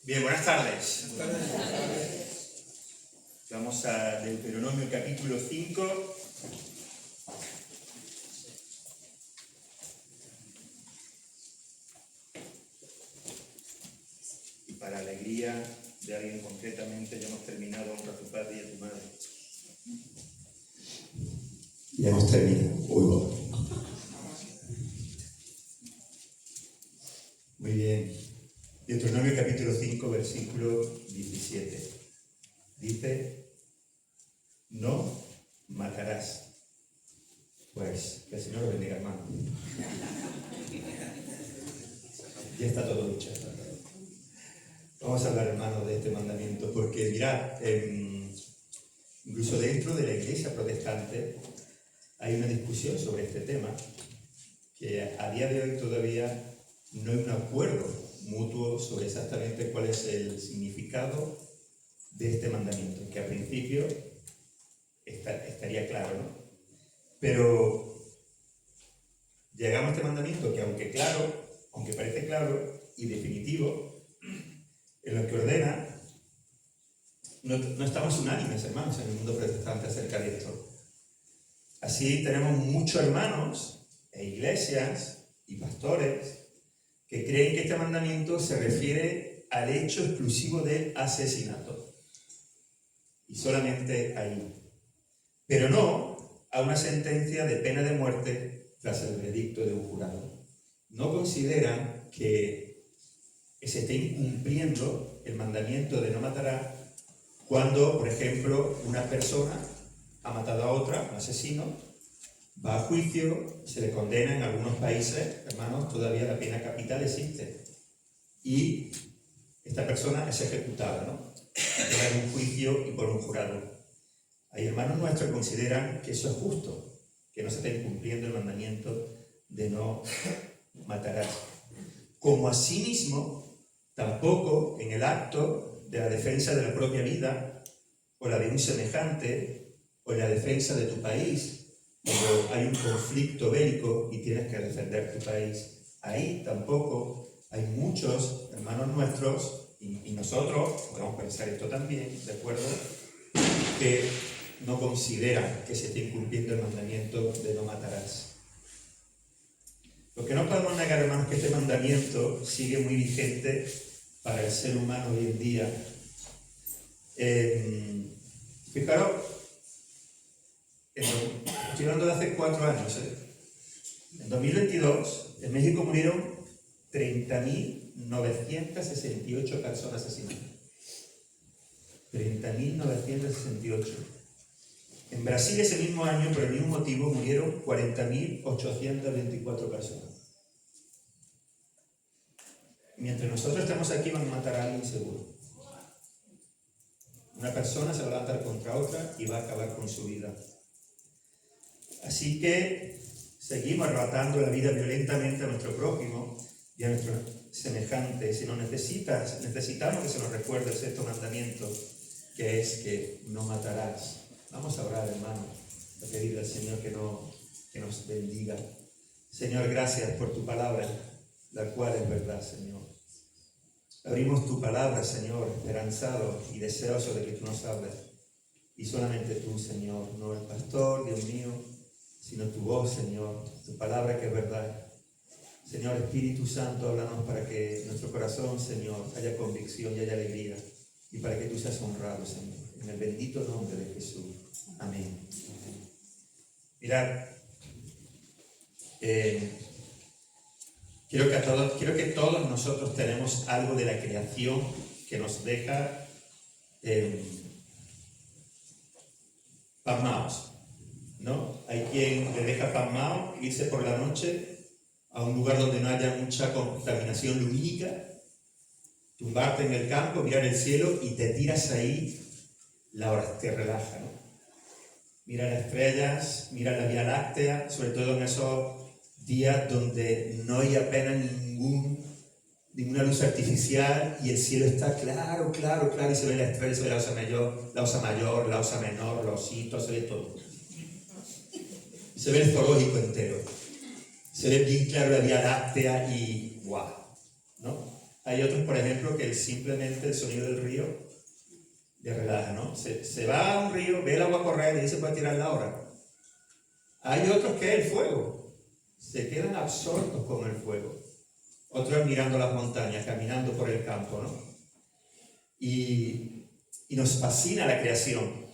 Bien, buenas tardes. Vamos a Deuteronomio capítulo 5. Y para alegría de alguien concretamente, ya hemos terminado. Honra a tu padre y a tu madre. Ya hemos terminado. Muy bien. Deuteronomio capítulo 5, versículo 17. Dice: no matarás. Pues que el Señor lo bendiga, hermano. Ya está todo dicho. Vamos a hablar, hermano, de este mandamiento, porque mirad, incluso dentro de la iglesia protestante hay una discusión sobre este tema, que a día de hoy todavía no hay un acuerdo mutuo sobre exactamente cuál es el significado de este mandamiento, que al principio estaría claro, ¿no? Pero llegamos a este mandamiento que aunque parece claro y definitivo, en lo que ordena, no estamos unánimes, hermanos, en el mundo protestante acerca de esto. Así tenemos muchos hermanos e iglesias y pastores que creen que este mandamiento se refiere al hecho exclusivo del asesinato. Y solamente ahí. Pero no a una sentencia de pena de muerte tras el veredicto de un jurado. No consideran que se esté incumpliendo el mandamiento de no matarás cuando, por ejemplo, una persona ha matado a otra, un asesino, va a juicio, se le condena. En algunos países, hermanos, todavía la pena capital existe. Y esta persona es ejecutada, ¿no? En un juicio y por un jurado. Hay hermanos nuestros que consideran que eso es justo, que no se está incumpliendo el mandamiento de no matarás. Como asimismo, tampoco en el acto de la defensa de la propia vida, o la de un semejante, o en la defensa de tu país, cuando hay un conflicto bélico y tienes que defender tu país, ahí tampoco hay muchos hermanos nuestros, y nosotros podemos pensar esto también, ¿de acuerdo?, que no consideran que se esté incumpliendo el mandamiento de no matarás. Lo que no podemos negar, hermanos, que este mandamiento sigue muy vigente para el ser humano hoy en día. Fijaros, estoy hablando de hace 4 años. En 2022, en México murieron 30.968 personas asesinadas. 30.968. En Brasil ese mismo año, por el mismo motivo, murieron 40.824 personas. Mientras nosotros estamos aquí, van a matar a alguien seguro. Una persona se va a levantar contra otra y va a acabar con su vida. Así que seguimos arrebatando la vida violentamente a nuestro prójimo y a nuestros semejantes. Si necesitamos que se nos recuerde el sexto mandamiento, que es que no matarás. Vamos a orar, hermano, a pedirle al Señor que nos bendiga. Señor, gracias por tu palabra, la cual es verdad, Señor. Abrimos tu palabra, Señor, esperanzado y deseoso de que tú nos hables. Y solamente tú, Señor, no el pastor, Dios mío, sino tu voz, Señor, tu palabra que es verdad. Señor, Espíritu Santo, háblanos para que en nuestro corazón, Señor, haya convicción y haya alegría. Y para que tú seas honrado, Señor. En el bendito nombre de Jesús. Amén. Mirad, quiero que todos nosotros tenemos algo de la creación que nos deja pasmados, ¿no? Hay quien le deja pasmado irse por la noche a un lugar donde no haya mucha contaminación lumínica, tumbarte en el campo, mirar el cielo y te tiras ahí, la hora te relaja, ¿no? Mira las estrellas, mira la Vía Láctea, sobre todo en esos días donde no hay apenas ninguna luz artificial y el cielo está claro, y se ve la estrella, se ve la osa mayor, la osa menor, los ositos, se ve todo. Se ve el zoológico entero. Se ve bien claro la Vía Láctea y ¡guau! ¿No? Hay otros, por ejemplo, que simplemente el sonido del río le relaja, ¿no? Se va a un río, ve el agua correr y dice puede tirar la hora. Hay otros que es el fuego. Se quedan absortos con el fuego. Otros mirando las montañas, caminando por el campo, ¿no? Y nos fascina la creación.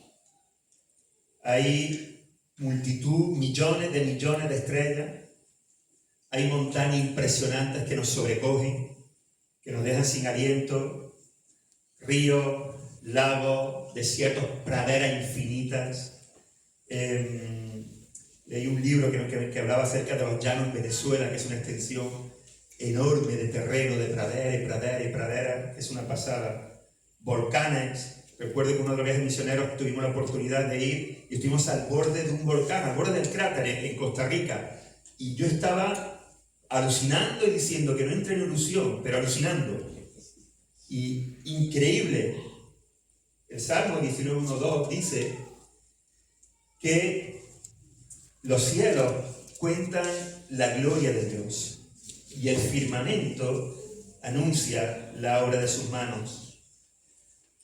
Hay multitud, millones de estrellas. Hay montañas impresionantes que nos sobrecogen, que nos dejan sin aliento. Ríos, lagos, desiertos, praderas infinitas. Leí un libro que hablaba acerca de los llanos en Venezuela, que es una extensión enorme de terreno, de pradera y pradera y pradera, que es una pasada. Volcanes. Recuerdo que uno de los viajes misioneros tuvimos la oportunidad de ir y estuvimos al borde de un volcán, al borde del cráter en Costa Rica. Y yo estaba alucinando y diciendo que no entre en ilusión, pero alucinando. Y increíble. El Salmo 19:1-2 dice que los cielos cuentan la gloria de Dios y el firmamento anuncia la obra de sus manos.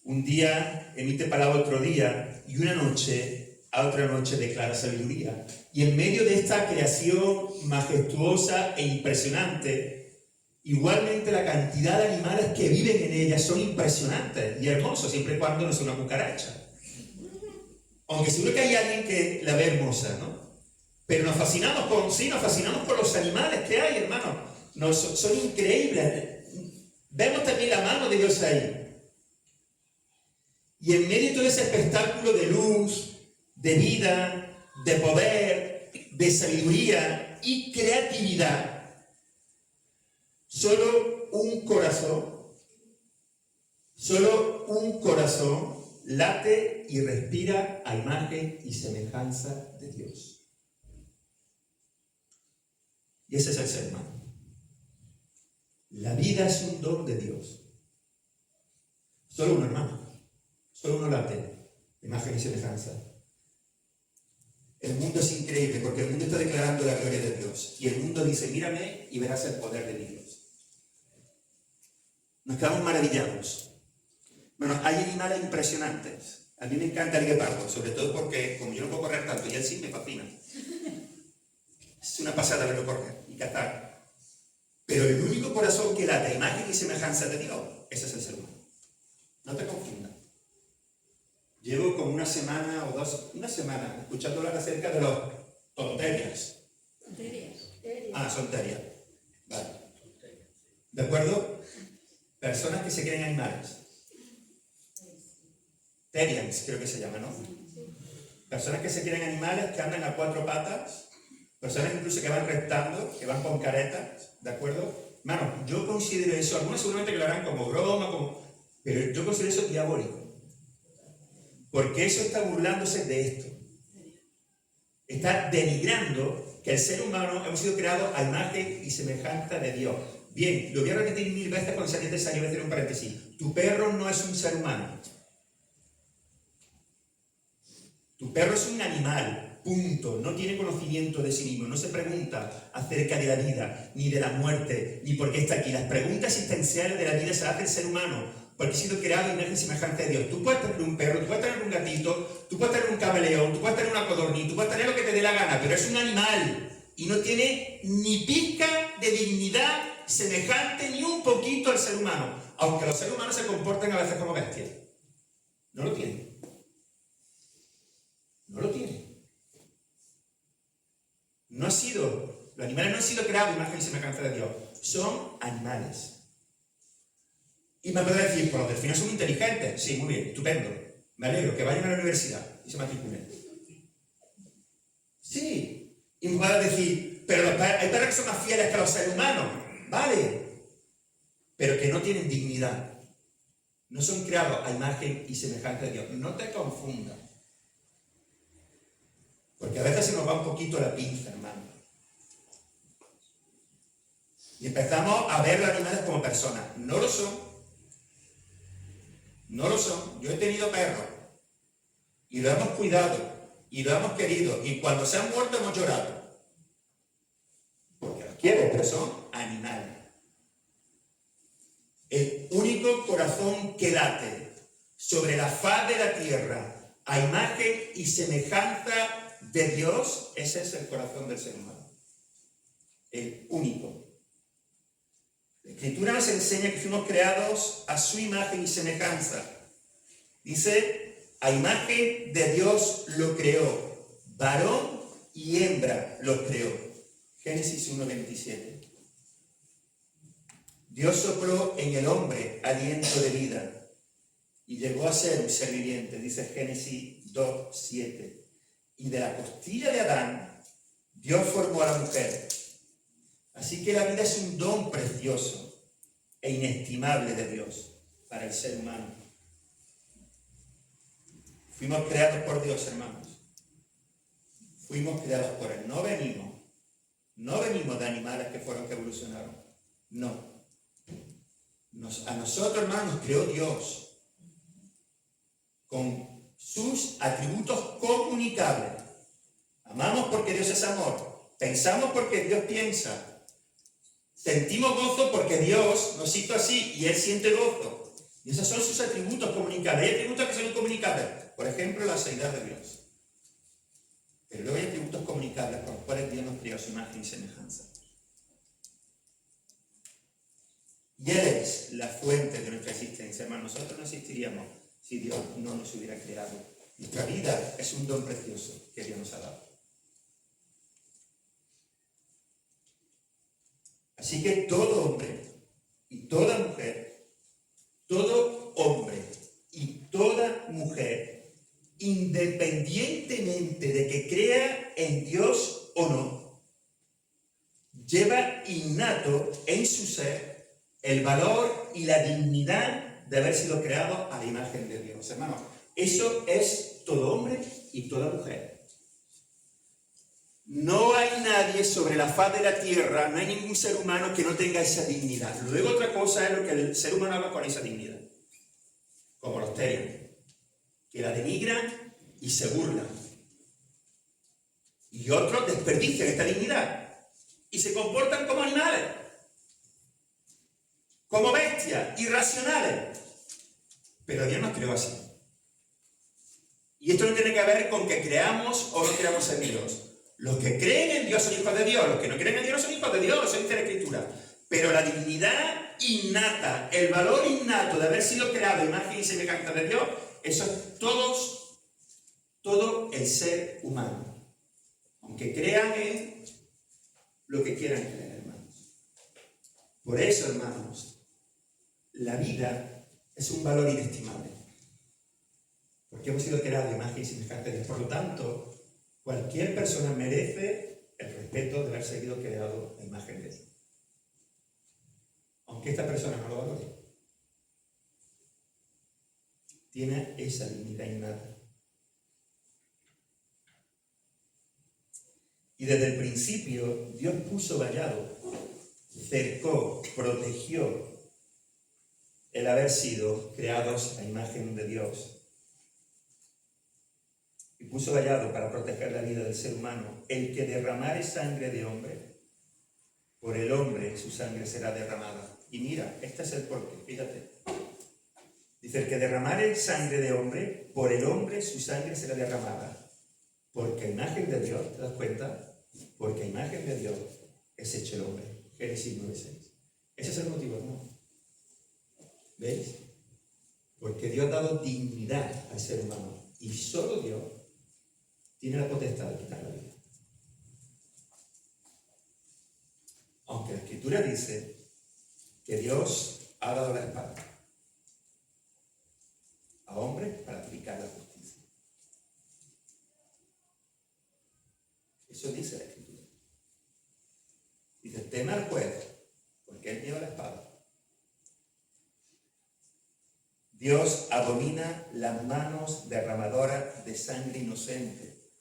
Un día emite palabra otro día y una noche a otra noche declara sabiduría. Y en medio de esta creación majestuosa e impresionante, igualmente la cantidad de animales que viven en ella son impresionantes y hermosos, siempre y cuando no sea una cucaracha. Aunque seguro que hay alguien que la ve hermosa, ¿no? Pero nos fascinamos con los animales que hay, hermano. Son increíbles. Vemos también la mano de Dios ahí. Y en medio de todo ese espectáculo de luz, de vida, de poder, de sabiduría y creatividad, solo un corazón late y respira a imagen y semejanza de Dios. Y ese es el ser humano. La vida es un don de Dios. Solo uno, hermano. Solo uno late, imagen y semejanza. El mundo es increíble porque el mundo está declarando la gloria de Dios. Y el mundo dice, mírame y verás el poder de mi Dios. Nos quedamos maravillados. Bueno, hay animales impresionantes. A mí me encanta el guepardo, sobre todo porque como yo no puedo correr tanto y él sí me fascina. Es una pasada verlo correr y cazar. Pero el único corazón que late, imagen y semejanza de Dios, ese es el ser humano. No te confundas. Llevo como una semana escuchando hablar acerca de los tonterias. Son terias. Vale. ¿De acuerdo? Personas que se creen animales. Terians, creo que se llama, ¿no? Personas que se creen animales, que andan a cuatro patas. Personas incluso que van reptando, que van con caretas. ¿De acuerdo? Hermano, yo considero eso, algunos seguramente que lo harán como broma, pero yo considero eso diabólico. Porque eso está burlándose de esto. Está denigrando que el ser humano hemos sido creados a imagen y semejanza de Dios. Bien, lo voy a repetir 1000 veces cuando sea necesario, voy a hacer un paréntesis. Tu perro no es un ser humano. Tu perro es un animal, punto. No tiene conocimiento de sí mismo, no se pregunta acerca de la vida, ni de la muerte, ni por qué está aquí. Las preguntas existenciales de la vida se las hace el ser humano. Porque he sido creado en imagen y semejanza de Dios. Tú puedes tener un perro, tú puedes tener un gatito, tú puedes tener un camaleón, tú puedes tener una codorniz, tú puedes tener lo que te dé la gana, pero es un animal y no tiene ni pizca de dignidad semejante ni un poquito al ser humano, aunque los seres humanos se comporten a veces como bestias. No lo tienen. No lo tienen. Los animales no han sido creados en imagen y semejanza de Dios. Son animales. Y me podrá decir, pues los delfines son inteligentes. Sí, muy bien, estupendo. Me alegro, que vayan a la universidad y se matriculen. Sí. Y me podrá decir, pero hay perros que son más fieles que los seres humanos. Vale. Pero que no tienen dignidad. No son creados a imagen y semejanza de Dios. No te confundas. Porque a veces se nos va un poquito la pinza, hermano. Y empezamos a ver los animales como personas. No lo son. No lo son. Yo he tenido perros y lo hemos cuidado y lo hemos querido y cuando se han muerto hemos llorado porque los quiero, pero son animales. el único corazón que late sobre la faz de la tierra a imagen y semejanza de Dios, ese es el corazón del ser humano. El único. La Escritura nos enseña que fuimos creados a su imagen y semejanza. Dice, a imagen de Dios lo creó, varón y hembra los creó. Génesis 1:27. Dios sopló en el hombre aliento de vida y llegó a ser un ser viviente, dice Génesis 2:7. Y de la costilla de Adán, Dios formó a la mujer. Así que la vida es un don precioso e inestimable de Dios para el ser humano. Fuimos creados por Dios, hermanos. Fuimos creados por Él. No venimos de animales que fueron que evolucionaron. No. A nosotros, hermanos, nos creó Dios con sus atributos comunicables. Amamos porque Dios es amor. Pensamos porque Dios piensa. Sentimos gozo porque Dios nos hizo así y Él siente gozo. Y esos son sus atributos comunicables. Hay atributos que son incomunicables. Por ejemplo, la seidad de Dios. Pero luego hay atributos comunicables por los cuales Dios nos creó su imagen y semejanza. Y Él es la fuente de nuestra existencia. Hermanos, nosotros no existiríamos si Dios no nos hubiera creado. Nuestra vida es un don precioso que Dios nos ha dado. Así que todo hombre y toda mujer, todo hombre y toda mujer, independientemente de que crea en Dios o no, lleva innato en su ser el valor y la dignidad de haber sido creado a la imagen de Dios. Hermanos, eso es todo hombre y toda mujer. No hay nadie sobre la faz de la tierra, no hay ningún ser humano que no tenga esa dignidad. Luego otra cosa es lo que el ser humano haga con esa dignidad. Como los terios, que la denigran y se burlan. Y otros desperdician esta dignidad y se comportan como animales, como bestias, irracionales. Pero Dios nos creó así. Y esto no tiene que ver con que creamos o no creamos en Dios. Los que creen en Dios son hijos de Dios, los que no creen en Dios son hijos de Dios, eso dice la Escritura. Pero la dignidad innata, el valor innato de haber sido creado a imagen y semejanza de Dios, eso es todo el ser humano. Aunque crean en lo que quieran creer, hermanos. Por eso, hermanos, la vida es un valor inestimable. Porque hemos sido creados a imagen y semejanza de Dios. Por lo tanto, cualquier persona merece el respeto de haber sido creado a imagen de Dios. Aunque esta persona no lo valore. Tiene esa dignidad innata. Y desde el principio, Dios puso vallado, cercó, protegió el haber sido creados a imagen de Dios. Y puso vallado para proteger la vida del ser humano. El que derramare sangre de hombre, por el hombre su sangre será derramada. Y mira, este es el porqué, fíjate. Dice, el que derramare sangre de hombre, por el hombre su sangre será derramada. Porque a imagen de Dios, ¿te das cuenta? Porque a imagen de Dios es hecho el hombre. Génesis 9:6. Ese es el motivo, ¿no? ¿Veis? Porque Dios ha dado dignidad al ser humano. Y solo Dios tiene la potestad de quitar la vida. Aunque la Escritura dice que Dios ha dado la espada a hombres para aplicar la justicia. Eso dice la Escritura. Dice, teme al juez, porque él lleva la espada. Dios abomina las manos derramadoras de sangre inocente.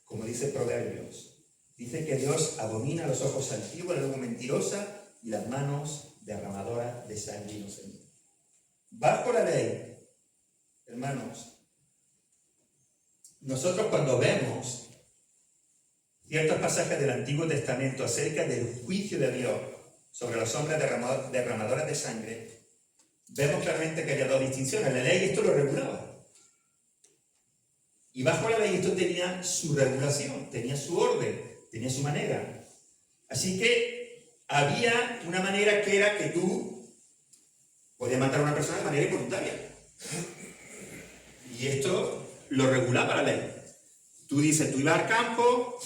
Como dice Proverbios, dice que Dios abomina los ojos altivos, la lengua mentirosa y las manos derramadoras de sangre inocente. Bajo la ley, hermanos, nosotros cuando vemos ciertos pasajes del Antiguo Testamento acerca del juicio de Dios sobre los hombres derramadores de sangre, vemos claramente que había dos distinciones. La ley esto lo regulaba. Y bajo la ley esto tenía su regulación, tenía su orden, tenía su manera. Así que había una manera que era que tú podías matar a una persona de manera involuntaria. Y esto lo regulaba la ley. Tú dices, tú ibas al campo,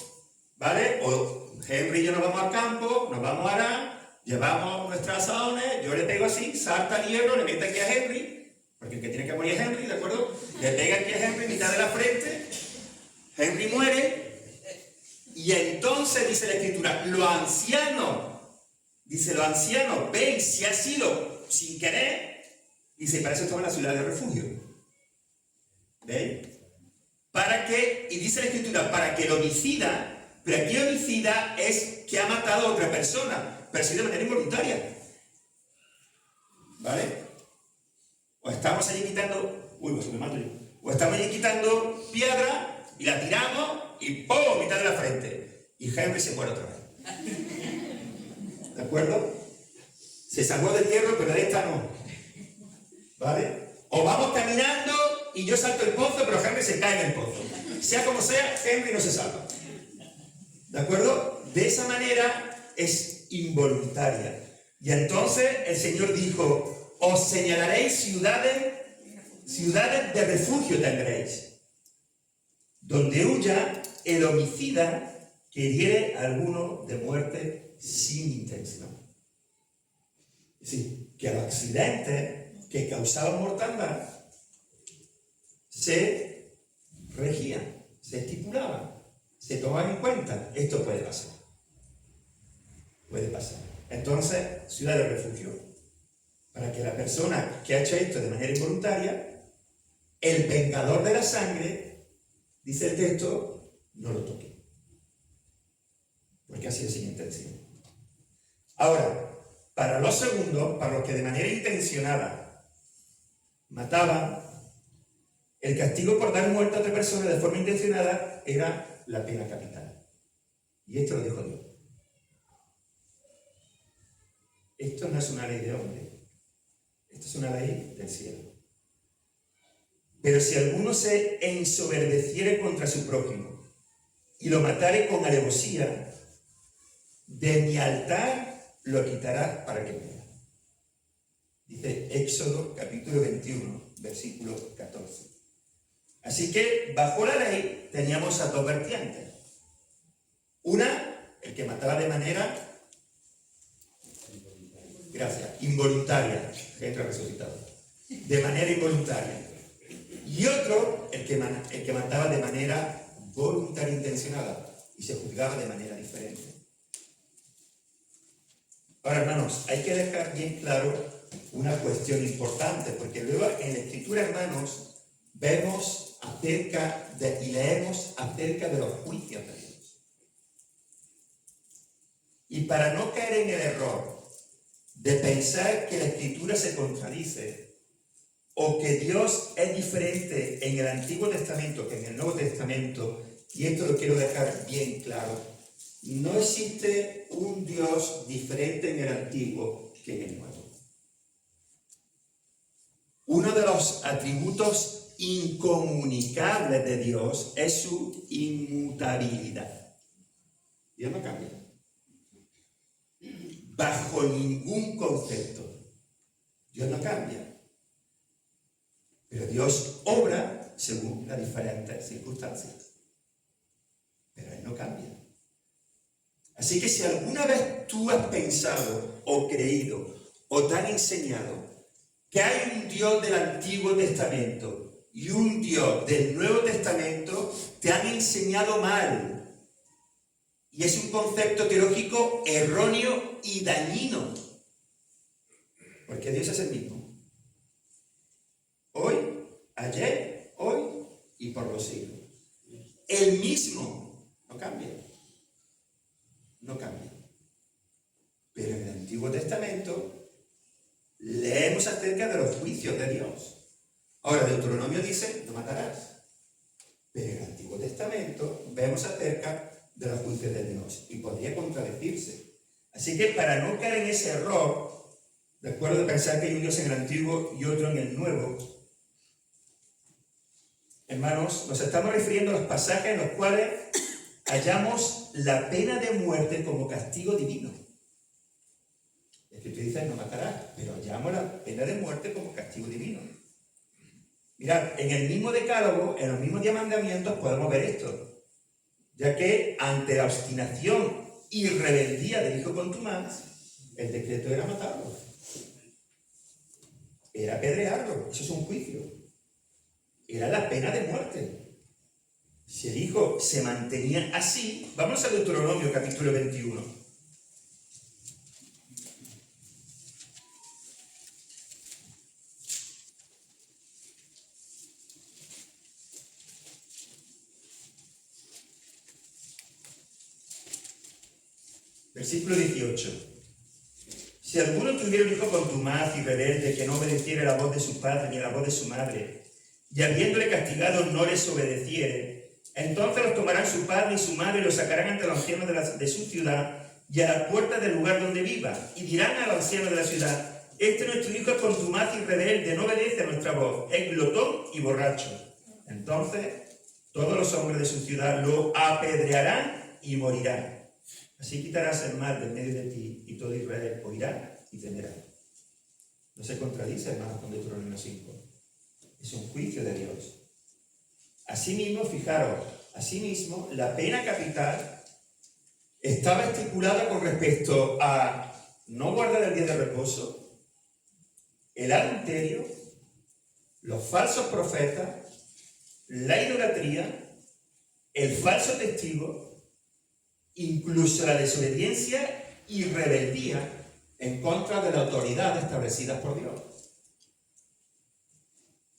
¿vale? O Henry y yo nos vamos al campo, nos vamos a arar, llevamos nuestras asadones, yo le pego así, salta el hierro, le mete aquí a Henry, porque el que tiene que morir es Henry, ¿de acuerdo? Le pega aquí a Henry, mitad de la frente, Henry muere, y entonces dice la Escritura, los ancianos, veis si ha sido sin querer, dice, y para eso estaba en la ciudad de refugio. ¿Veis? Para que, y dice la Escritura, para que el homicida, pero aquí el homicida es que ha matado a otra persona, pero ha sido de manera involuntaria. ¿Vale? O estamos allí quitando, pues me mato yo. O estamos allí quitando piedra y la tiramos y ¡pum! Mitad de la frente. Y Henry se muere otra vez. ¿De acuerdo? Se salvó del hierro, pero de esta no. ¿Vale? O vamos caminando y yo salto el pozo, pero Henry se cae en el pozo. Sea como sea, Henry no se salva. ¿De acuerdo? De esa manera es involuntaria. Y entonces el Señor dijo, os señalaréis ciudades de refugio tendréis, donde huya el homicida que hiriere a alguno de muerte sin intención. Es decir, que los accidentes que causaban mortandad se regían, se estipulaban, se tomaban en cuenta. Esto puede pasar. Puede pasar. Entonces, ciudad de refugio. Para que la persona que ha hecho esto de manera involuntaria, el vengador de la sangre, dice el texto, no lo toque. Porque ha sido sin intención. Ahora, para los segundos, para los que de manera intencionada mataban, el castigo por dar muerte a otra persona de forma intencionada era la pena capital. Y esto lo dijo Dios. Esto no es una ley de hombre. Esto es una ley del cielo. Pero si alguno se ensoberbeciere contra su prójimo y lo matare con alevosía, de mi altar lo quitarás para que muera. Dice Éxodo capítulo 21, versículo 14. Así que bajo la ley teníamos a dos vertientes. Una, el que mataba de manera, involuntaria, gente resucitado, de manera involuntaria. Y otro, el que mataba de manera voluntaria intencionada y se juzgaba de manera diferente. Ahora, hermanos, hay que dejar bien claro una cuestión importante, porque luego en la Escritura, hermanos, vemos acerca de y leemos acerca de los juicios de Dios. Y para no caer en el error de pensar que la Escritura se contradice o que Dios es diferente en el Antiguo Testamento que en el Nuevo Testamento, y esto lo quiero dejar bien claro, no existe un Dios diferente en el Antiguo que en el Nuevo. Uno de los atributos incomunicables de Dios es su inmutabilidad. Dios no cambia. Bajo ningún concepto. Dios no cambia. Pero Dios obra según las diferentes circunstancias. Pero Él no cambia. Así que si alguna vez tú has pensado o creído o te han enseñado que hay un Dios del Antiguo Testamento y un Dios del Nuevo Testamento, te han enseñado mal. Y es un concepto teológico erróneo y dañino. Porque Dios es el mismo. Hoy, ayer, hoy y por los siglos. El mismo. No cambia. No cambia. Pero en el Antiguo Testamento leemos acerca de los juicios de Dios. Ahora, Deuteronomio dice, no matarás. Pero en el Antiguo Testamento vemos acerca de los juicios de Dios. Y podría contradecirse. Así que para no caer en ese error, de acuerdo, de pensar que hay un Dios en el Antiguo y otro en el Nuevo. Hermanos, nos estamos refiriendo a los pasajes en los cuales hallamos la pena de muerte como castigo divino. Es que tú dices, no matarás, pero hallamos la pena de muerte como castigo divino. Mirad, en el mismo decálogo, en los mismos 10 mandamientos podemos ver esto, ya que ante la obstinación y rebeldía del hijo contumaz, el decreto era matarlo, era apedrearlo, eso es un juicio, era la pena de muerte. Si el hijo se mantenía así, vamos a Deuteronomio capítulo 21. Versículo 18. Si alguno tuviera un hijo contumaz y rebelde que no obedeciera la voz de su padre ni la voz de su madre, y habiéndole castigado no les obedeciere, entonces los tomarán su padre y su madre y los sacarán ante los ancianos de su ciudad y a la puerta del lugar donde viva, y dirán a los ancianos de la ciudad: este nuestro hijo es contumaz y rebelde, no obedece a nuestra voz, es glotón y borracho. Entonces todos los hombres de su ciudad lo apedrearán y morirán. Así quitarás el mal de medio de ti, y todo Israel oirá y temerá. No se contradice, hermanos, con Deuteronomio 5. Es un juicio de Dios. Asimismo, fijaros, asimismo, la pena capital estaba estipulada con respecto a no guardar el día de reposo, el adulterio, los falsos profetas, la idolatría, el falso testigo, incluso la desobediencia y rebeldía en contra de la autoridad establecida por Dios.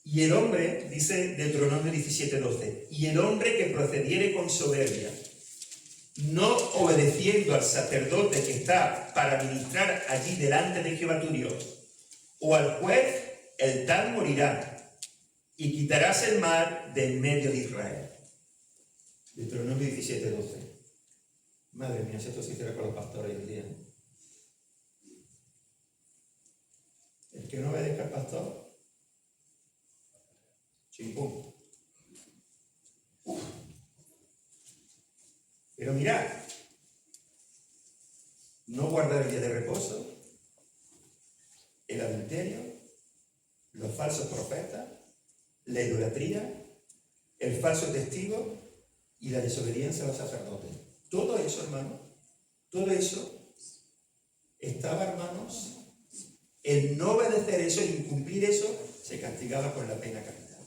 Y el hombre, dice Deuteronomio 17:12, y el hombre que procediere con soberbia, no obedeciendo al sacerdote que está para ministrar allí delante de Jehová tu Dios, o al juez, el tal morirá, y quitarás el mal de en medio de Israel. Deuteronomio 17:12. Madre mía, si esto se hiciera con los pastores hoy en día. El que no obedezca al pastor, chimpum. Pero mirad, no guardar el día de reposo, el adulterio, los falsos profetas, la idolatría, el falso testigo y la desobediencia a los sacerdotes. Todo eso, hermano, todo eso estaba, hermanos, el no obedecer eso, el incumplir eso, se castigaba con la pena capital.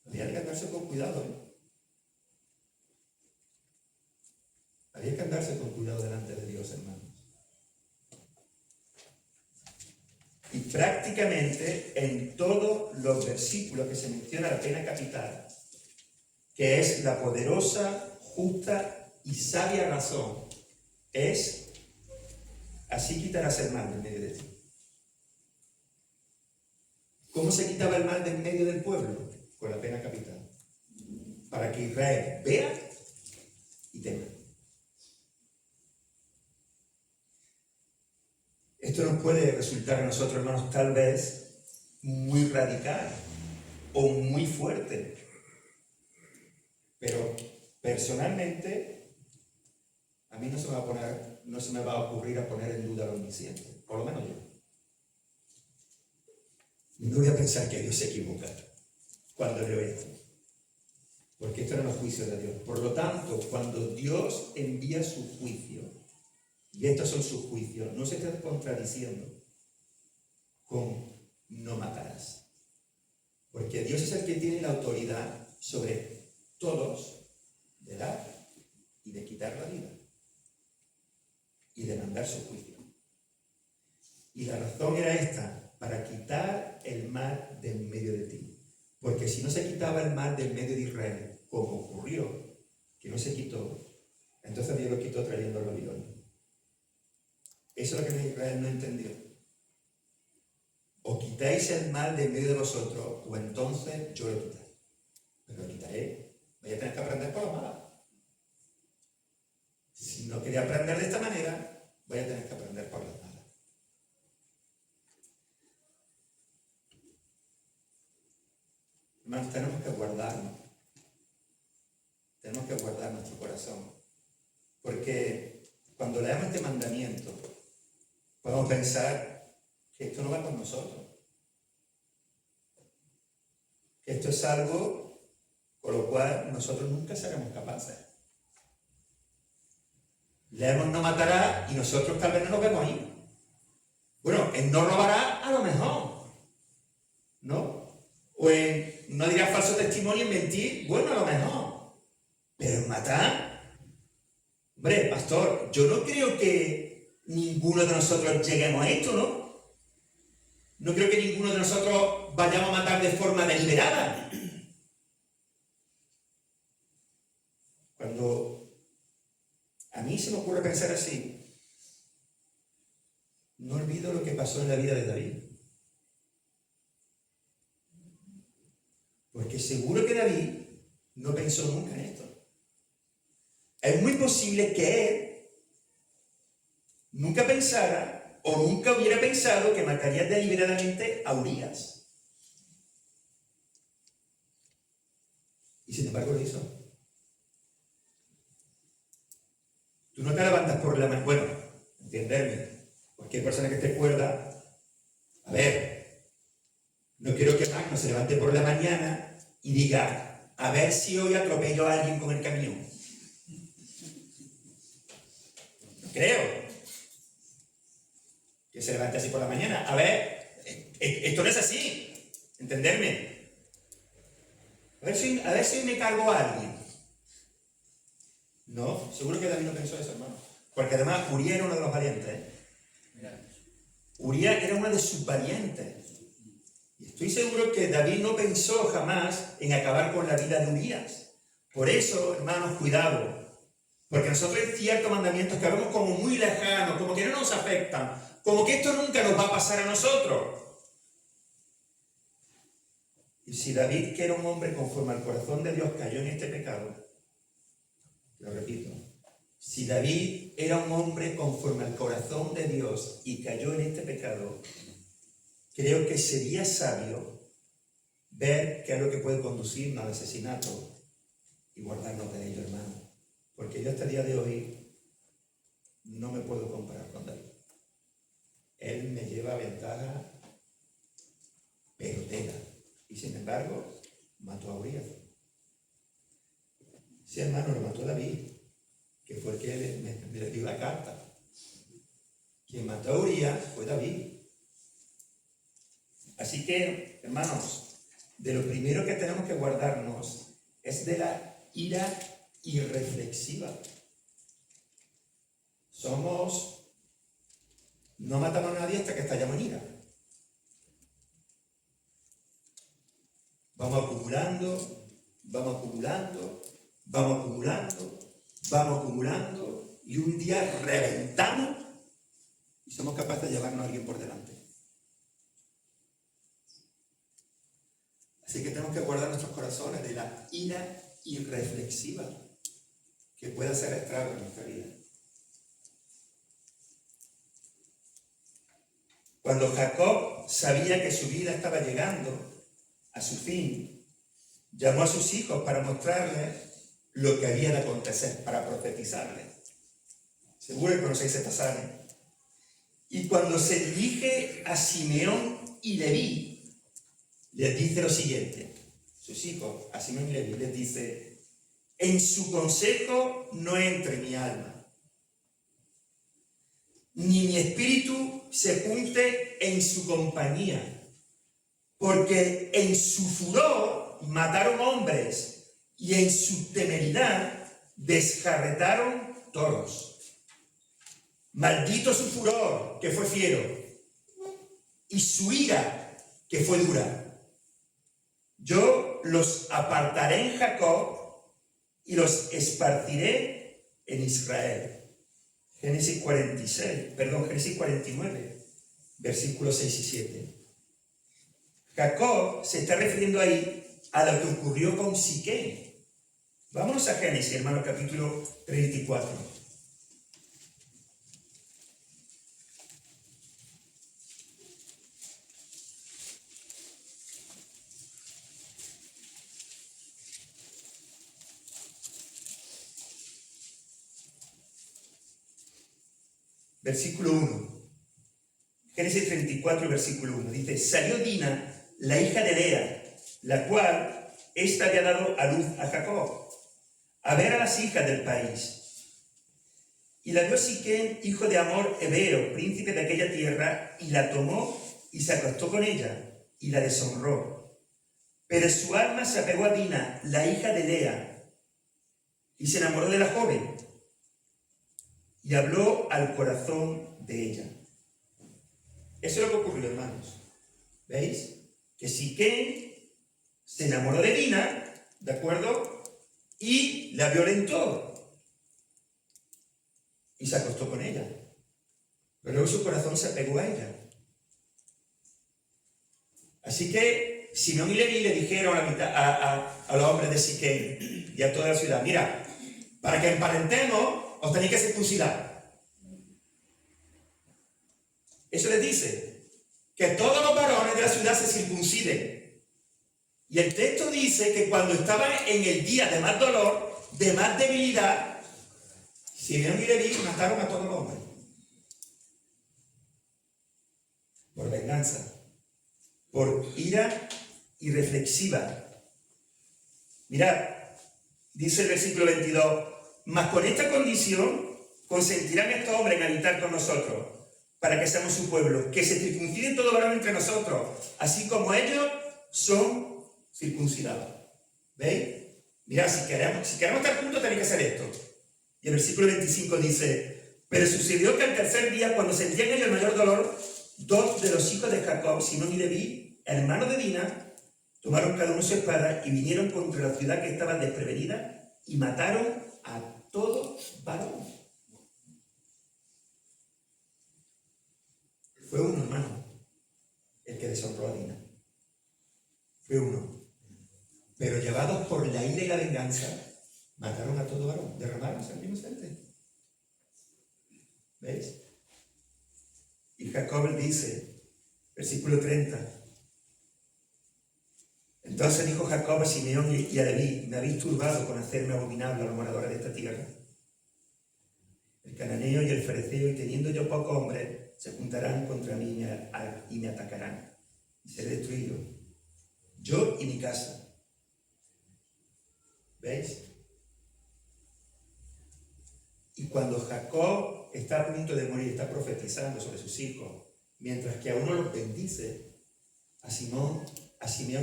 Había que andarse con cuidado, Había que andarse con cuidado delante de Dios, hermanos. Y prácticamente en todos los versículos que se menciona la pena capital, que es la poderosa, justa y sabia razón, es: así quitarás el mal de en medio de ti. ¿Cómo se quitaba el mal de en medio del pueblo? Con la pena capital. Para que Israel vea y tema. Esto nos puede resultar a nosotros, hermanos, tal vez muy radical o muy fuerte. Pero personalmente, a mí no se me va a ocurrir a poner en duda lo omnisciente, por lo menos yo. No voy a pensar que Dios se equivoca cuando leo esto, porque esto eran los juicios de Dios. Por lo tanto, cuando Dios envía su juicio, y estos son sus juicios, no se está contradiciendo con no matarás, porque Dios es el que tiene la autoridad sobre todos de dar y de quitar la vida y de mandar su juicio. Y la razón era esta: para quitar el mal de en medio de ti. Porque si no se quitaba el mal de en medio de Israel, como ocurrió, que no se quitó, entonces Dios lo quitó trayendo a los Babilonia. Eso es lo que Israel no entendió. O quitáis el mal de en medio de vosotros, o entonces yo lo quitaré. Pero lo quitaré. Voy a tener que aprender por la mala. Si no quería aprender de esta manera, voy a tener que aprender por las malas. Hermanos, tenemos que guardar nuestro corazón, porque cuando leamos este mandamiento, podemos pensar que esto no va con nosotros, que esto es algo con lo cual nosotros nunca seremos capaces. Leemos no matará y nosotros tal vez no nos vemos ahí. Bueno, en no robará a lo mejor, ¿no? O en no dirá falso testimonio y mentir, bueno, a lo mejor. Pero en matar, hombre, pastor, yo no creo que ninguno de nosotros lleguemos a esto, ¿no? No creo que ninguno de nosotros vayamos a matar de forma deliberada. Cuando a mí se me ocurre pensar así, no olvido lo que pasó en la vida de David. Porque seguro que David no pensó nunca en esto. Es muy posible que él nunca pensara o nunca hubiera pensado que mataría deliberadamente a Urías. Y sin embargo lo hizo. Tú no te levantas por la mañana. Bueno, entenderme. Cualquier persona que esté cuerda, a ver, no quiero que Magno se levante por la mañana y diga, a ver si hoy atropello a alguien con el camión. No creo que se levante así por la mañana. A ver, esto no es así. Entenderme. A ver si me cargo a alguien. No, seguro que David no pensó eso, hermano. Porque además Urías era uno de los valientes, ¿eh? Urías era uno de sus valientes. Y estoy seguro que David no pensó jamás en acabar con la vida de Urías. Por eso, hermanos, cuidado. Porque nosotros hay ciertos mandamientos que vemos como muy lejanos, como que no nos afectan, como que esto nunca nos va a pasar a nosotros. Y si David, que era un hombre conforme al corazón de Dios, cayó en este pecado, lo repito, si David era un hombre conforme al corazón de Dios y cayó en este pecado, creo que sería sabio ver qué es lo que puede conducirnos al asesinato y guardarnos de ello, hermano. Porque yo hasta el día de hoy no me puedo comparar con David. Él me lleva ventaja, pero tela. Y sin embargo, mató a Urías. Sí, hermano, lo mató David, que fue el que me dio la carta. Quien mató a Urías fue David. Así que, hermanos, de lo primero que tenemos que guardarnos es de la ira irreflexiva. No matamos a nadie hasta que estallamos en ira. Vamos acumulando, y un día reventamos y somos capaces de llevarnos a alguien por delante. Así que tenemos que guardar nuestros corazones de la ira irreflexiva que pueda hacer estragos en nuestra vida. Cuando Jacob sabía que su vida estaba llegando a su fin, llamó a sus hijos para mostrarles lo que había de acontecer, para profetizarles. Seguro que conocéis esta saga. Y cuando se dirige a Simeón y Leví, les dice lo siguiente. Sus hijos, a Simeón y Leví, les dice: en su consejo no entre mi alma, ni mi espíritu se junte en su compañía, porque en su furor mataron hombres y en su temeridad desjarretaron toros. Maldito su furor, que fue fiero, y su ira, que fue dura. Yo los apartaré en Jacob y los esparciré en Israel. Génesis 49, versículos 6 y 7. Jacob se está refiriendo ahí a lo que ocurrió con Siquem. Vámonos a Génesis, hermano, capítulo 34. versículo 1. Génesis 34, versículo 1. Dice, salió Dina, la hija de Lea, la cual ésta había dado a luz a Jacob, a ver a las hijas del país. Y la vio Siquem, hijo de Hamor Heveo, príncipe de aquella tierra, y la tomó y se acostó con ella, y la deshonró. Pero su alma se apegó a Dina, la hija de Lea, y se enamoró de la joven, y habló al corazón de ella. Eso es lo que ocurrió, hermanos. ¿Veis? Que Siquem se enamoró de Dina, ¿de acuerdo? Y la violentó. Y se acostó con ella. Pero luego su corazón se apegó a ella. Así que Simeón y Leví le dijeron a los hombres de Siquem y a toda la ciudad, mira, para que emparentemos os tenéis que circuncidar. Eso les dice, que todos los varones de la ciudad se circunciden. Y el texto dice que cuando estaban en el día de más dolor, de más debilidad, Simeón y Leví mataron a todos los hombres. Por venganza. Por ira irreflexiva. Mirad, dice el versículo 22, mas con esta condición consentirán estos hombres en habitar con nosotros, para que seamos su pueblo, que se circunciden todo varón entre nosotros, así como ellos son circuncidados. ¿Veis? Mirad, si queremos estar juntos tenéis que hacer esto. Y el versículo 25 dice, pero sucedió que al tercer día, cuando sentían ellos el mayor dolor, dos de los hijos de Jacob, Simeón y Leví, hermanos de Dina, tomaron cada uno su espada y vinieron contra la ciudad que estaba desprevenida y mataron a todo varón. Fue uno, hermano, el que deshonró a Dina. Fue uno. Pero llevados por la ira y la venganza, mataron a todo varón, derramaron sangre inocente. ¿Veis? Y Jacob dice, versículo 30, entonces dijo Jacob a Simeón y a Leví, me habéis turbado con hacerme abominable a los moradores de esta tierra. El cananeo y el fereceo, y teniendo yo pocos hombres, se juntarán contra mí y me atacarán, y seré destruido, yo y mi casa. ¿Veis? Y cuando Jacob está a punto de morir, está profetizando sobre sus hijos, mientras que a uno los bendice, a Simeón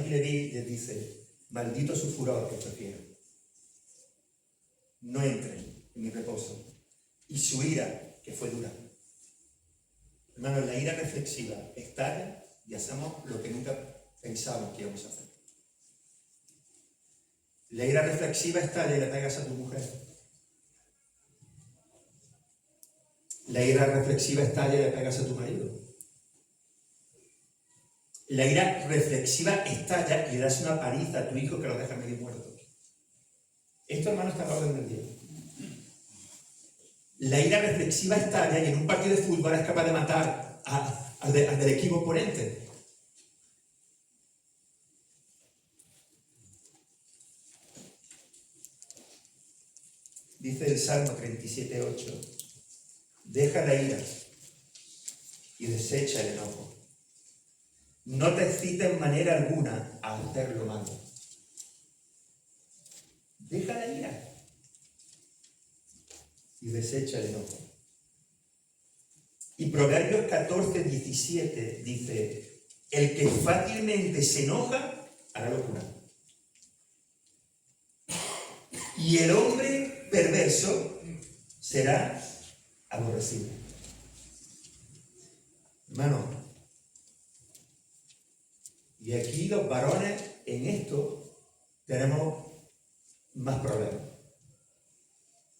y Leví les dice, maldito su furor que prefiero. No entren en mi reposo. Y su ira, que fue dura. Hermanos, la ira reflexiva estalla y hacemos lo que nunca pensamos que íbamos a hacer. La ira reflexiva estalla y le pegas a tu mujer. La ira reflexiva estalla y le pegas a tu marido. La ira reflexiva estalla y le das una paliza a tu hijo que lo deja medio muerto. Esto, hermano, está a la orden del día. La ira reflexiva estalla y en un partido de fútbol es capaz de matar al del equipo oponente. Dice el Salmo 37:8. Deja la ira y desecha el enojo. No te excites en manera alguna a hacer lo malo. Deja la ira y desecha el enojo. Y Proverbios 14:17 dice, el que fácilmente se enoja hará locura. Y el hombre perverso será aborrecible. Hermano, y aquí los varones en esto tenemos más problemas.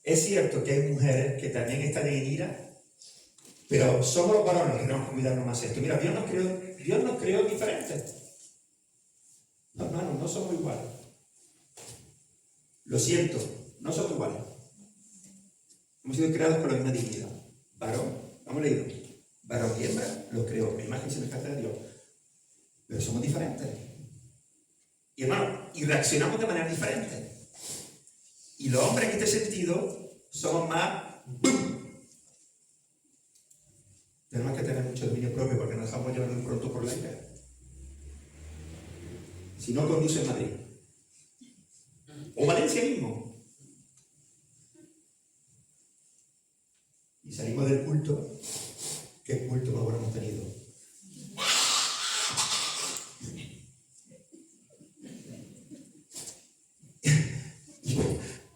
Es cierto que hay mujeres que también están en ira, pero somos los varones que tenemos que cuidarnos más esto. Mira, Dios nos creó diferentes. No, hermanos, no somos iguales. Lo siento, no somos iguales. Hemos sido creados con la misma dignidad. Varón, hemos leído, varón y hembra los creó, la imagen y semejanza de Dios. Pero somos diferentes. Y hermano, y reaccionamos de manera diferente. Y los hombres en este sentido somos más ¡bum! tenemos que tener mucho dominio propio porque nos dejamos llevar muy pronto por la ira. Si no, conduce en Madrid. O Valencia mismo. Y salimos del culto. ¿Qué culto más bueno hemos tenido?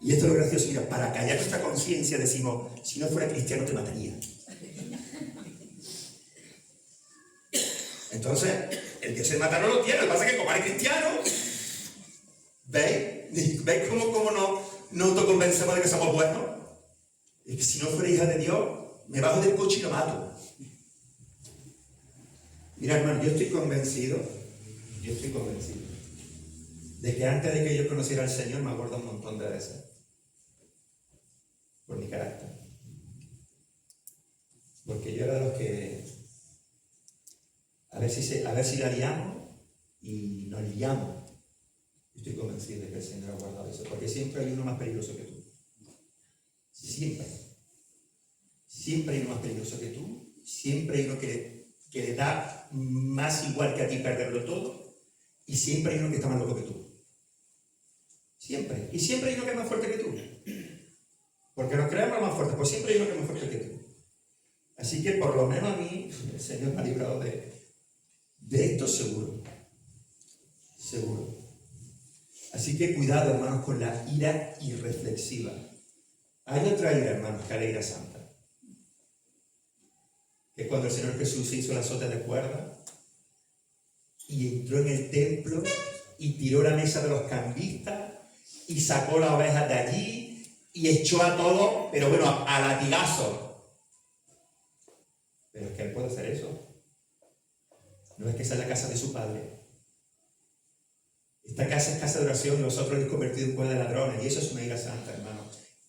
Y esto es lo gracioso, mira, para callar nuestra conciencia decimos, si no fuera cristiano te mataría. Entonces, el que se mata no lo tiene, lo que pasa es que como eres cristiano, ¿veis cómo no autoconvencemos de que somos buenos? Es que si no fuera hija de Dios, me bajo del coche y lo mato. Mira, hermano, yo estoy convencido de que antes de que yo conociera al Señor me acuerdo un montón de veces. Por mi carácter. Porque yo era de los que a ver si la liamos y nos liamos. Estoy convencido de que el Señor ha guardado eso, porque siempre hay uno más peligroso que tú. Siempre hay uno más peligroso que tú, siempre hay uno que le da más igual que a ti perderlo todo, y siempre hay uno que está más loco que tú. Siempre. Y siempre hay uno que es más fuerte que tú. Porque nos creemos más fuertes, pues siempre hay uno que es más fuerte que tú. Así que por lo menos a mí, el Señor me ha librado de esto seguro. Seguro. Así que cuidado, hermanos, con la ira irreflexiva. Hay otra ira, hermanos, que es la ira santa. Que es cuando el Señor Jesús se hizo el azote de cuerda y entró en el templo y tiró la mesa de los cambistas y sacó las ovejas de allí y echó a todos, pero bueno, a latigazos. Pero es que Él puede hacer eso. No es que sea la casa de su Padre. Esta casa es casa de oración y vosotros habéis convertido en cueva de ladrones. Y eso es una ira santa, hermano.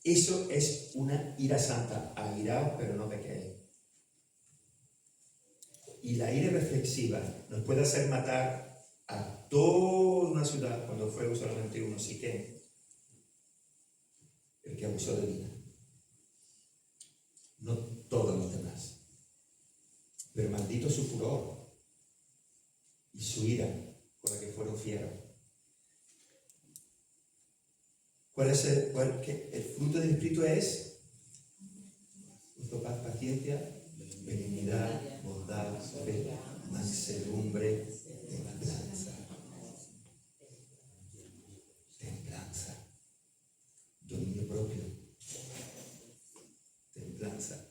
Eso es una ira santa. Airaos, pero no pequéis. Y la ira reflexiva nos puede hacer matar a toda una ciudad cuando fue solamente uno, Siquem, el que abusó de vida. No todos los demás. Pero maldito su furor y su ira con la que fueron fieros. ¿Cuál es el fruto del Espíritu? Es paz, paciencia, benignidad, bondad, fe, mansedumbre, templanza, dominio propio, templanza.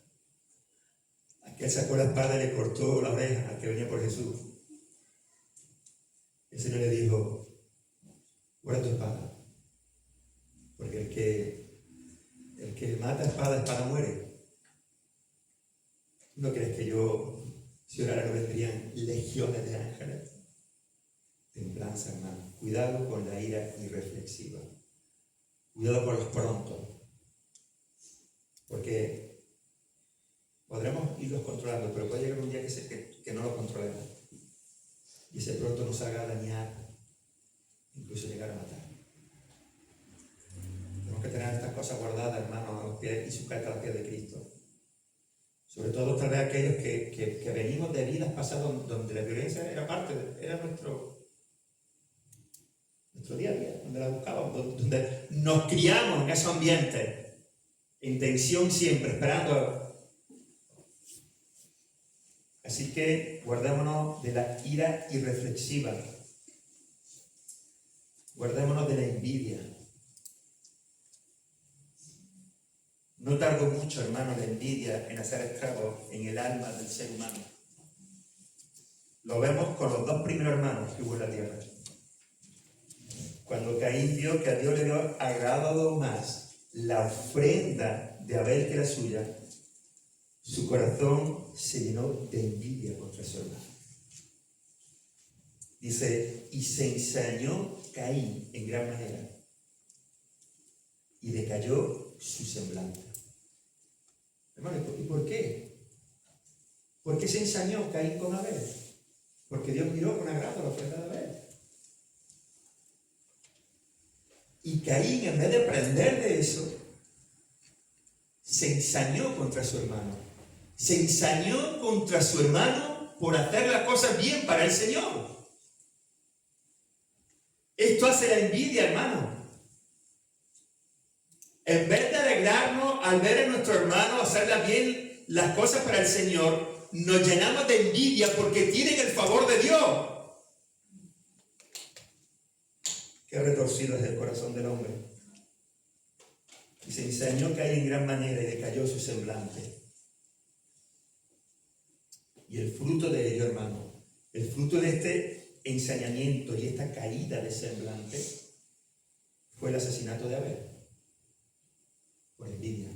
Aquel sacó la espada y le cortó la oreja al que venía por Jesús. El Señor le dijo, guarda tu espada, porque el que mata espada muere. ¿No crees que si orara no vendrían legiones de ángeles? Templanza, hermano. Cuidado con la ira irreflexiva. Cuidado con los prontos. Porque podremos irlos controlando, pero puede llegar un día que no lo controlemos. Y ese pronto nos haga dañar, incluso llegar a matar. Tenemos que tener estas cosas guardadas, hermanos, a los pies y sujetas a los pies de Cristo. Sobre todo tal vez aquellos que venimos de vidas pasadas donde la violencia era nuestro día a día, donde la buscábamos, donde nos criamos en esos ambientes, en tensión siempre, esperando. Así que guardémonos de la ira irreflexiva, guardémonos de la envidia. No tardó mucho, hermano, la envidia en hacer estragos en el alma del ser humano. Lo vemos con los dos primeros hermanos que hubo en la tierra. Cuando Caín vio que a Dios le había agradado más la ofrenda de Abel que la suya, su corazón se llenó de envidia contra su hermano. Dice, y se ensañó Caín en gran manera, y decayó su semblante. Hermano, ¿y por qué? ¿Por qué se ensañó Caín con Abel? Porque Dios miró con agrado la ofrenda de Abel. Y Caín, en vez de aprender de eso, se ensañó contra su hermano. Se ensañó contra su hermano por hacer las cosas bien para el Señor. Esto hace la envidia, hermano. En vez de alegrarnos al ver a nuestro hermano hacer bien las cosas para el Señor, nos llenamos de envidia porque tienen el favor de Dios. Qué retorcido es el corazón del hombre. Y se ensañó que hay en gran manera y decayó su semblante. Y el fruto de ello, hermano, el fruto de este ensañamiento y esta caída de semblante fue el asesinato de Abel. Por envidia.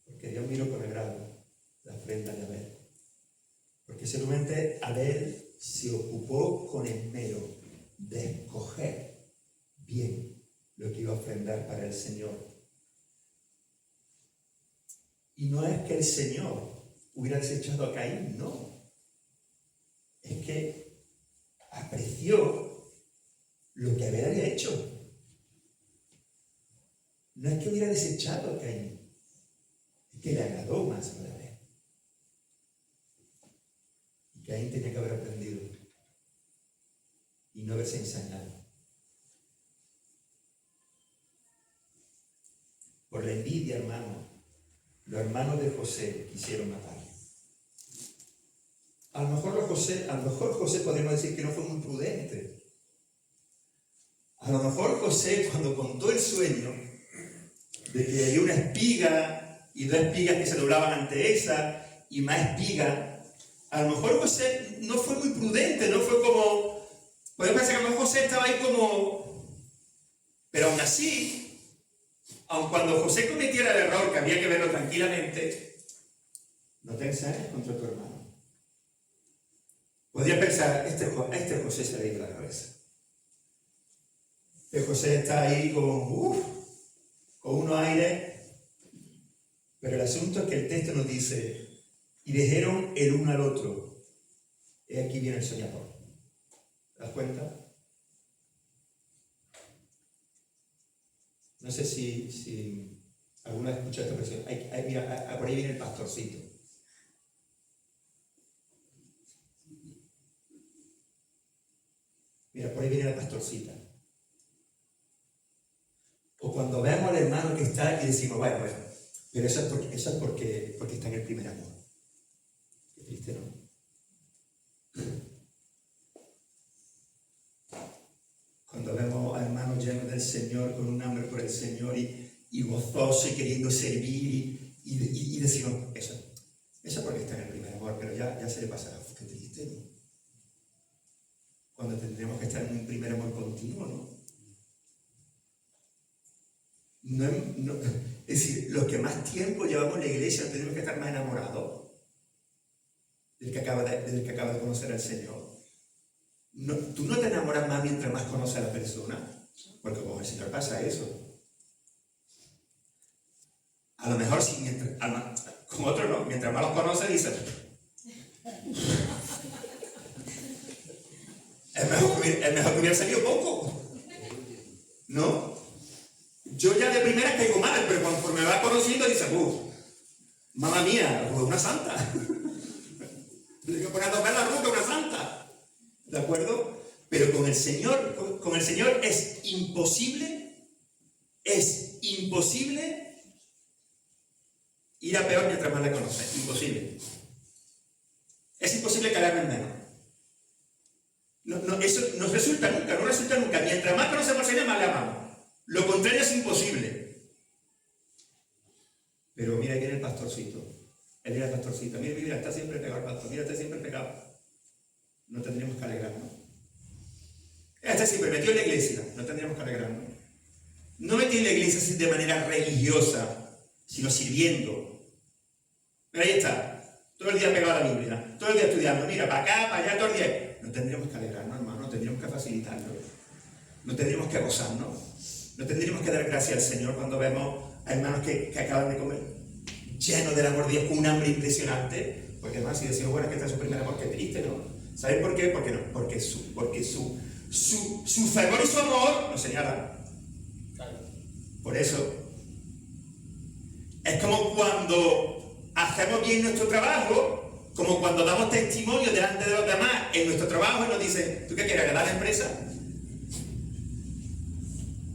Porque Dios miró con agrado la ofrenda de Abel. Porque seguramente Abel se ocupó con esmero de escoger bien lo que iba a ofrendar para el Señor. Y no es que el Señor hubiera desechado a Caín, no. Es que apreció lo que Abel había hecho. No es que hubiera desechado a Caín, es que le agradó más a Abel. Y Caín tenía que haber aprendido y no haberse ensañado. Por la envidia, hermano, los hermanos de José quisieron matarlo. A lo mejor José podríamos decir que no fue muy prudente. A lo mejor José, cuando contó el sueño de que había una espiga y dos espigas que se doblaban ante esa y más espigas, a lo mejor José no fue muy prudente, no fue como... Podemos pensar que a lo mejor José estaba ahí como... Pero aún así, aun cuando José cometiera el error, que había que verlo tranquilamente, no te ensañes contra tu hermano. Podría pensar, este José se le ha ido la cabeza. Este José está ahí con unos aires. Pero el asunto es que el texto nos dice, y dijeron el uno al otro, aquí viene el soñador. ¿Te das cuenta? No sé si alguna vez escuchado esta expresión. Mira, por ahí viene el pastorcito. Mira, por ahí viene la pastorcita. O cuando vemos al hermano que está y decimos, bueno, pero eso es porque está en el primer amor. Qué triste, ¿no? Cuando vemos a hermanos llenos del Señor, con un hambre por el Señor y gozoso y queriendo servir y decimos, eso es porque está en el primer amor, pero ya se le pasará. Qué triste, ¿no? Cuando tendremos que estar en un primer amor continuo, ¿no? No, es decir, los que más tiempo llevamos en la iglesia tenemos que estar más enamorados del que acaba de conocer al Señor. No, tú no te enamoras más mientras más conoces a la persona, porque con el Señor pasa eso. A lo mejor sí, con otros no, mientras más los conoces dices, es mejor que hubiera salido poco, ¿no? Yo ya de primera caigo mal, pero conforme me va conociendo dices, mamá mía, una santa. Tienes que poner a tocar la ruca, una santa. ¿De acuerdo? Pero con el Señor es imposible ir a peor mientras más le conoces. Imposible. Es imposible calarme en menos. No, eso no resulta nunca. Mientras más conocemos al Señor, más le amamos. Lo contrario es imposible. Pero mira, ahí viene el pastorcito. Él era el pastorcito. Mira, está siempre pegado al pastor. Mira, está siempre pegado. No tendríamos que alegrarnos. Está siempre metido en la iglesia. No tendríamos que alegrarnos. No metido en la iglesia de manera religiosa, sino sirviendo. Mira, ahí está. Todo el día pegado a la Biblia. Todo el día estudiando. Mira, para acá, para allá, todo el día. No tendríamos que alegrarnos, hermano. No tendríamos que facilitarlo. No tendríamos que gozarnos. No tendríamos que dar gracias al Señor cuando vemos a hermanos que acaban de comer llenos del amor de Dios con un hambre impresionante. Porque además si decimos, bueno, es que está su primer amor, qué triste, ¿no? ¿Sabéis por qué? Porque su fervor y su amor nos señalan. Por eso es como cuando hacemos bien nuestro trabajo, como cuando damos testimonio delante de los demás en nuestro trabajo y nos dicen, ¿tú qué quieres, agradar a la empresa?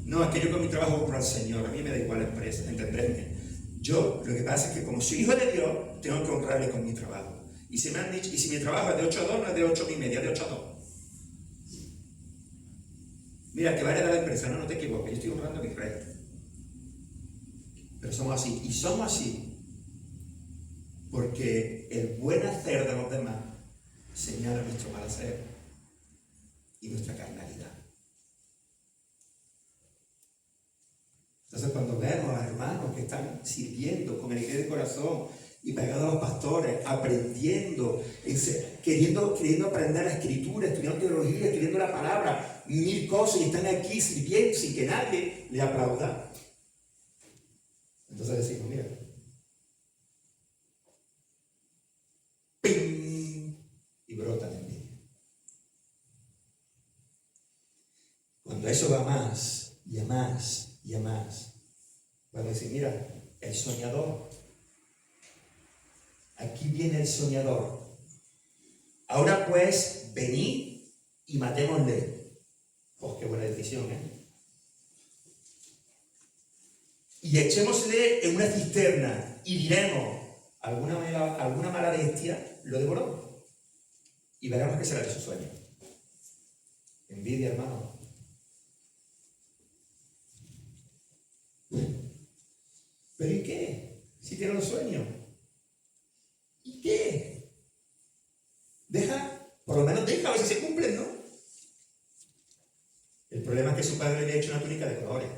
No, es que yo con mi trabajo honro al Señor, a mí me da igual la empresa, entendedme. Yo, lo que pasa es que como soy hijo de Dios, tengo que honrarle con mi trabajo. Y se me han dicho, y si mi trabajo es de 8 a 2, no es de 8:30, es de 8 a 2. Mira, que va a heredar la empresa, no te equivoques, yo estoy honrando a mi rey. Pero somos así, y somos así porque el buen hacer de los demás señala nuestro mal hacer y nuestra carnalidad. Entonces, cuando vemos a hermanos que están sirviendo con alegría de corazón y pegados a los pastores, aprendiendo, queriendo aprender la escritura, estudiando teología, estudiando la palabra, 1000 cosas, y están aquí sirviendo sin que nadie le aplauda, entonces decimos, mira, ¡ping! Y brotan en mí. Cuando eso va más y a más y a más, van a decir, mira, el soñador, aquí viene el soñador. Ahora pues, venid y matémosle. Oh, qué buena decisión, ¿eh? Y echémosle en una cisterna y diremos, alguna mala bestia lo devoró. Y veremos qué será de su sueño. Envidia, hermano. ¿Pero y qué? Si tiene un sueño. ¿Y qué? Por lo menos deja a ver si se cumplen, ¿no? El problema es que su padre le ha hecho una túnica de colores.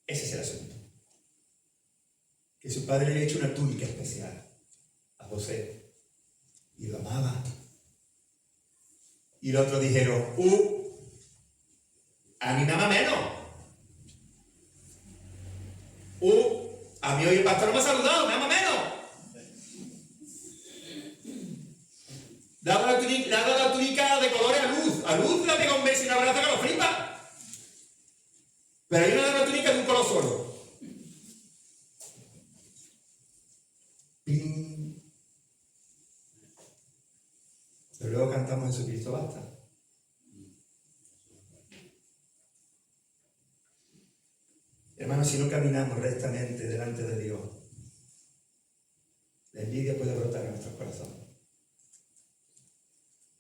Ese es el asunto. Que su padre le ha hecho una túnica especial a José. Y lo amaba. Y los otros dijeron, a mí me ama menos. A mí hoy el pastor no me ha saludado, me ama menos. Le ha dado la túnica de colores a Luz. A Luz le pega un beso y un abrazo que lo flipa. Pero a mí me da una túnica de un color solo. ¡Ping! Pero luego cantamos Jesucristo basta. Hermanos, si no caminamos rectamente delante de Dios, la envidia puede brotar en nuestros corazones.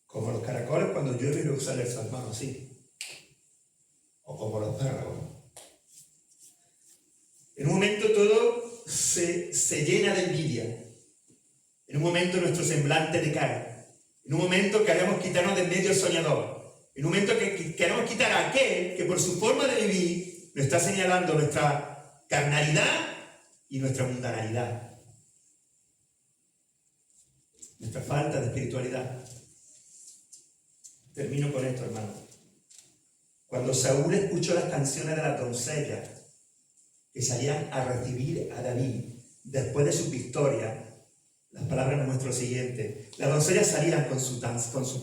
Como los caracoles cuando llueve y luego sale el salmón así. O como los perros. En un momento todo se llena de envidia. En un momento nuestro semblante decae. En un momento queremos quitarnos de en medio el soñador. En un momento que queremos quitar a aquel que por su forma de vivir nos está señalando nuestra carnalidad y nuestra mundanalidad. Nuestra falta de espiritualidad. Termino con esto, hermano. Cuando Saúl escuchó las canciones de las doncellas que salían a recibir a David después de su victoria, las palabras nos muestran lo siguiente. Las doncellas salían con sus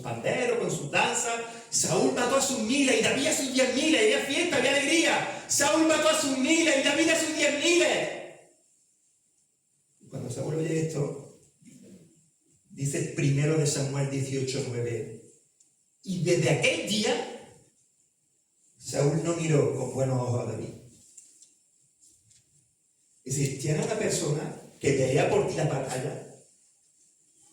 panderos, con sus danzas. Saúl mató a sus 1000 y David a sus 10.000, y había fiesta, había alegría. Saúl mató a sus 1000 y David a sus 10.000. Cuando Saúl oye esto, dice 1 Samuel 18:9. Y desde aquel día, Saúl no miró con buenos ojos a David. Es decir, tiene a una persona que pelea por ti la batalla.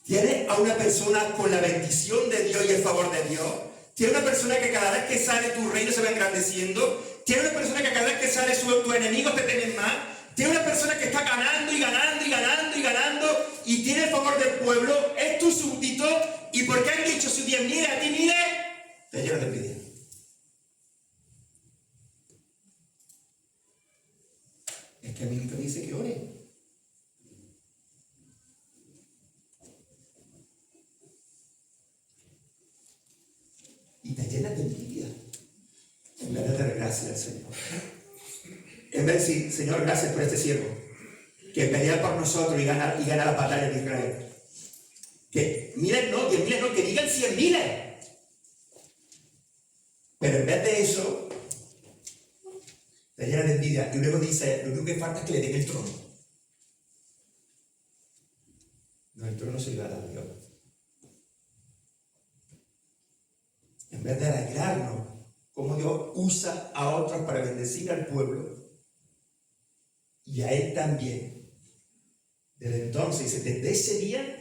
Tiene a una persona con la bendición de Dios y el favor de Dios. Tiene una persona que cada vez que sale tu reino se va engrandeciendo. Tiene una persona que cada vez que sale tus enemigos te temen más. Tiene una persona que está ganando y ganando y ganando y ganando y tiene el favor del pueblo. Es tu súbdito. Y porque han dicho sus 10.000 a ti 1000, te llenas de envidia. Es que a mí nunca me dice que ore. Y te llenas de envidia. En vez de dar gracias al Señor. En vez de decir, Señor, gracias por este siervo que pelea por nosotros y gana la batalla de Israel. Que 1000 no, 10.000 no, que digan 100.000. Pero en vez de eso, te llena de envidia. Y luego dice, lo único que falta es que le den el trono. el trono se lo ha dado Dios. En vez de alegrarnos cómo Dios usa a otros para bendecir al pueblo y a Él también. Desde entonces, desde ese día,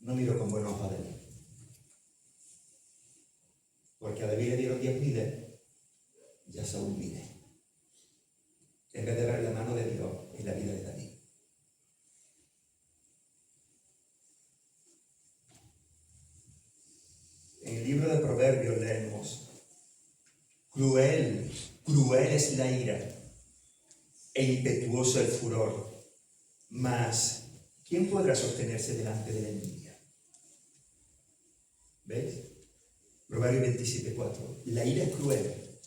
no miro con buenos ojos a David. Porque a David le dieron 10 líderes y a Saúl vive. En vez de ver la mano de Dios en la vida de David. En el libro de Proverbios leemos: cruel es la ira e impetuoso el furor, mas ¿quién podrá sostenerse delante de la envidia? ¿Veis? Proverbios 27:4. La ira es cruel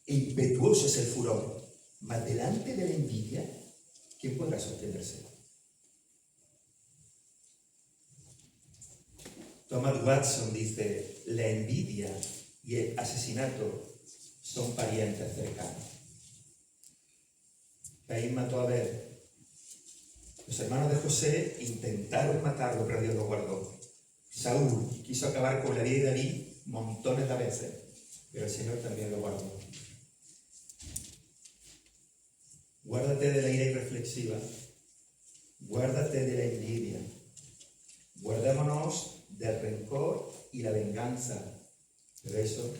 e impetuoso es el furor, mas delante de la envidia, ¿quién podrá sostenerse? Thomas Watson dice: la envidia y el asesinato son parientes cercanos. Caín mató a Abel. Los hermanos de José intentaron matarlo, pero Dios lo guardó. Saúl quiso acabar con la vida de David montones de veces, pero el Señor también lo guardó. Guárdate de la ira irreflexiva. Guárdate de la envidia. Guardémonos del rencor y la venganza. Pero eso